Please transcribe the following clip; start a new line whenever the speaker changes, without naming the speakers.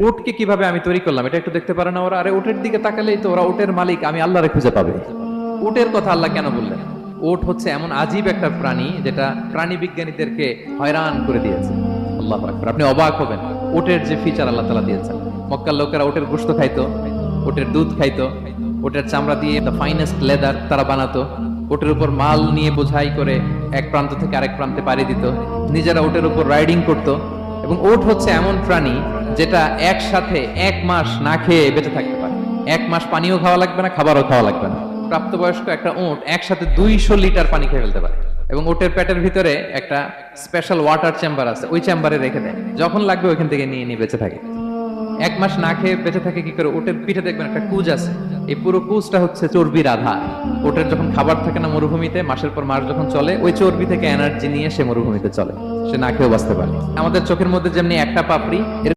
উটকে কিভাবে আমি তৈরি করলাম এটা একটু দেখতে পারে না ওরা? আরে উটের দিকে তাকালেই তো ওরা উটের মালিক আমি আল্লাহরে খুঁজে পাবে। উটের কথা আল্লাহ কেন বললেন? উট হচ্ছে এমন আজীব একটা প্রাণী যেটা প্রাণী বিজ্ঞানীদেরকে হয়রান করে দিয়েছে। আল্লাহু আকবার, আপনি অবাক হবেন উটের যে ফিচার আল্লাহ তাআলা দিয়েছেন। মক্কার লোকেরা উটের গোশত খাইতো, উটের দুধ খাইতো, উটের চামড়া দিয়ে দ্য ফাইনেস্ট লেদার তারা বানাতো, উটের উপর মাল নিয়ে বোঝাই করে এক প্রান্ত থেকে আরেক প্রান্তে পাড়ি দিত, নিজেরা উটের উপর রাইডিং করত। এবং উট হচ্ছে এমন প্রাণী যেটা একসাথে 1 মাস না খেয়ে বেঁচে থাকতে পারে। 1 মাস পানিও খাওয়া লাগবে না, খাবারও খাওয়া লাগবে না। প্রাপ্তবয়স্ক একটা উট একসাথে 200 লিটার পানি খেয়ে ফেলতে পারে। এবং উটের পেটের ভিতরে একটা স্পেশাল ওয়াটার চেম্বার আছে, ওই চেম্বারে রেখে দেয়, যখন লাগবে ওইখান থেকে নিয়ে নিয়ে বেঁচে থাকে। 1 মাস না খেয়ে বেঁচে থাকে কি করে? উটের পিঠে দেখবেন একটা কুজ আছে, এই পুরো কুজটা হচ্ছে চর্বির আধার। উটের যখন খাবার থাকে না মরুভূমিতে, মাসের পর মাস যখন চলে, ওই চর্বি থেকে এনার্জি নিয়ে সে মরুভূমিতে চলে, সে না খেয়েও বাঁচতে পারে। আমাদের চোখের মধ্যে যেমনি একটা পাপড়ি,